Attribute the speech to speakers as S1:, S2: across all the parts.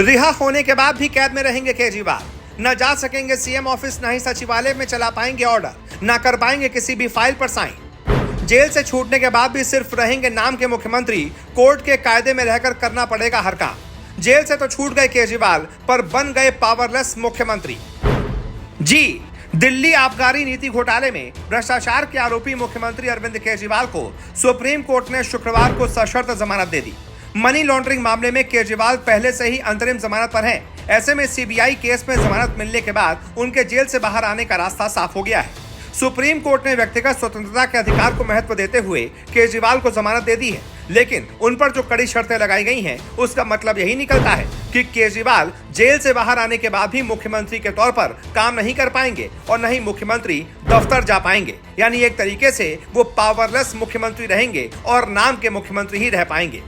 S1: रिहा होने के बाद भी कैद में रहेंगे केजरीवाल। न जा सकेंगे सीएम ऑफिस, न ही सचिवालय में चला पाएंगे ऑर्डर, न कर पाएंगे किसी भी फाइल पर साइन। जेल से छूटने के बाद भी सिर्फ रहेंगे नाम के मुख्यमंत्री। कोर्ट के कायदे में रहकर करना पड़ेगा हर काम। जेल से तो छूट गए केजरीवाल, पर बन गए पावरलेस मुख्यमंत्री। जी, दिल्ली आबकारी नीति घोटाले में भ्रष्टाचार के आरोपी मुख्यमंत्री अरविंद केजरीवाल को सुप्रीम कोर्ट ने शुक्रवार को सशर्त जमानत दे दी। मनी लॉन्ड्रिंग मामले में केजरीवाल पहले से ही अंतरिम जमानत पर हैं। ऐसे में सीबीआई केस में जमानत मिलने के बाद उनके जेल से बाहर आने का रास्ता साफ हो गया है। सुप्रीम कोर्ट ने व्यक्तिगत स्वतंत्रता के अधिकार को महत्व देते हुए केजरीवाल को जमानत दे दी है, लेकिन उन पर जो कड़ी शर्तें लगाई गई हैं, उसका मतलब यही निकलता है कि केजरीवाल जेल से बाहर आने के बाद भी मुख्यमंत्री के तौर पर काम नहीं कर पाएंगे और न ही मुख्यमंत्री दफ्तर जा पाएंगे। यानी एक तरीके से वो पावरलेस मुख्यमंत्री रहेंगे और नाम के मुख्यमंत्री ही रह पाएंगे।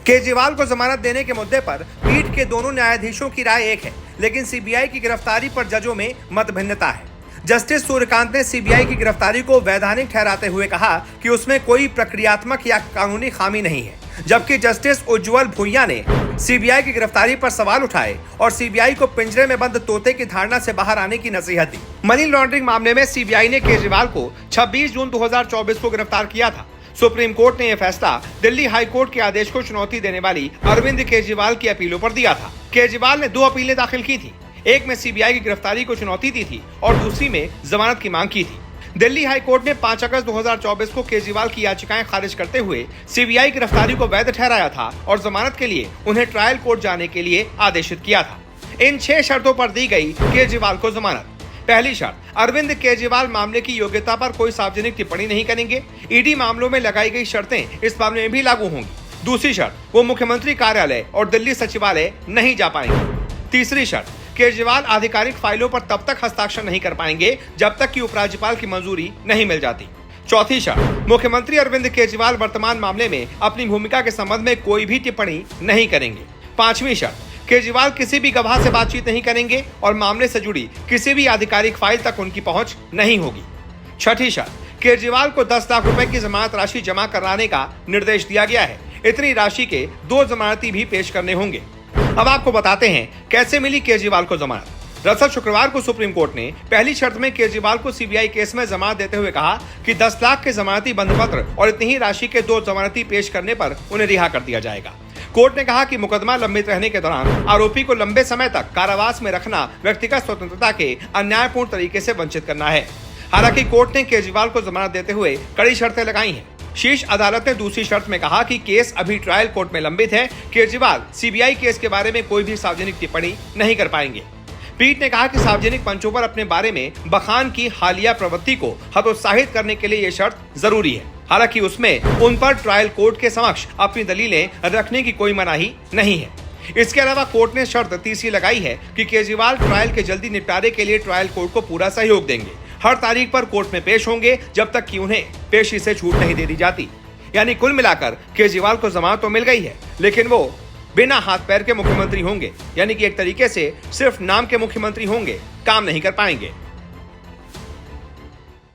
S1: केजरीवाल को जमानत देने के मुद्दे पर पीठ के दोनों न्यायाधीशों की राय एक है, लेकिन सीबीआई की गिरफ्तारी पर जजों में मतभिन्नता है। जस्टिस सूर्यकांत ने सीबीआई की गिरफ्तारी को वैधानिक ठहराते हुए कहा कि उसमें कोई प्रक्रियात्मक या कानूनी खामी नहीं है, जबकि जस्टिस उज्जवल भुइयां ने सीबीआई की गिरफ्तारी पर सवाल उठाए और सीबीआई को पिंजरे में बंद तोते की धारणा से बाहर आने की नसीहत दी। मनी लॉन्ड्रिंग मामले में सीबीआई ने केजरीवाल को 26 जून 2024 को गिरफ्तार किया था। सुप्रीम कोर्ट ने यह फैसला दिल्ली हाई कोर्ट के आदेश को चुनौती देने वाली अरविंद केजरीवाल की अपीलों पर दिया था। केजरीवाल ने 2 अपीलें दाखिल की थी, एक में सीबीआई की गिरफ्तारी को चुनौती दी थी और दूसरी में जमानत की मांग की थी। दिल्ली हाई कोर्ट ने 5 अगस्त 2024 को केजरीवाल की याचिकाएं खारिज करते हुए सीबीआई गिरफ्तारी को वैध ठहराया था और जमानत के लिए उन्हें ट्रायल कोर्ट जाने के लिए आदेशित किया था। इन 6 शर्तों पर दी गई केजरीवाल को जमानत। पहली शर्त, अरविंद केजरीवाल मामले की योग्यता पर कोई सार्वजनिक टिप्पणी नहीं करेंगे। ईडी मामलों में लगाई गई शर्तें इस मामले में भी लागू होंगी। दूसरी शर्त, वो मुख्यमंत्री कार्यालय और दिल्ली सचिवालय नहीं जा पाएंगे। तीसरी शर्त, केजरीवाल आधिकारिक फाइलों पर तब तक हस्ताक्षर नहीं कर पाएंगे जब तक कि उपराज्यपाल की मंजूरी नहीं मिल जाती। चौथी शर्त, मुख्यमंत्री अरविंद केजरीवाल वर्तमान मामले में अपनी भूमिका के संबंध में कोई भी टिप्पणी नहीं करेंगे। पांचवी शर्त, केजरीवाल किसी भी गवाह से बातचीत नहीं करेंगे और मामले से जुड़ी किसी भी आधिकारिक फाइल तक उनकी पहुंच नहीं होगी। छठी शर्त, केजरीवाल को 10 लाख रुपए की जमानत राशि जमा कराने का निर्देश दिया गया है। इतनी राशि के 2 जमानती भी पेश करने होंगे। अब आपको बताते हैं कैसे मिली केजरीवाल को जमानत। दरअसल शुक्रवार को सुप्रीम कोर्ट ने पहली शर्त में केजरीवाल को सीबीआई केस में जमानत देते हुए कहा कि 10 लाख के जमानती बंध पत्र और इतनी ही राशि के 2 जमानती पेश करने पर उन्हें रिहा कर दिया जाएगा। कोर्ट ने कहा कि मुकदमा लंबित रहने के दौरान आरोपी को लंबे समय तक कारावास में रखना व्यक्तिगत स्वतंत्रता के अन्यायपूर्ण तरीके से वंचित करना है। हालांकि कोर्ट ने केजरीवाल को जमानत देते हुए कड़ी शर्तें लगाई हैं। शीर्ष अदालत ने दूसरी शर्त में कहा कि केस अभी ट्रायल कोर्ट में लंबित है। केजरीवाल सीबीआई केस के बारे में कोई भी सार्वजनिक टिप्पणी नहीं कर पाएंगे। पीठ ने कहा कि सार्वजनिक मंचों पर अपने बारे में बखान की हालिया प्रवृत्ति को हतोत्साहित करने के लिए यह शर्त जरूरी है। हालांकि उसमें उन पर ट्रायल कोर्ट के समक्ष अपनी दलीलें रखने की कोई मनाही नहीं है। इसके अलावा कोर्ट ने शर्त तीसरी लगाई है कि केजरीवाल ट्रायल के जल्दी निपटारे के लिए ट्रायल कोर्ट को पूरा सहयोग देंगे। हर तारीख पर कोर्ट में पेश होंगे जब तक कि उन्हें पेशी से छूट नहीं दे दी जाती। यानी कुल मिलाकर केजरीवाल को जमानत तो मिल गई है, लेकिन वो बिना हाथ पैर के मुख्यमंत्री होंगे। यानी कि एक तरीके से सिर्फ नाम के मुख्यमंत्री होंगे, काम नहीं कर पाएंगे।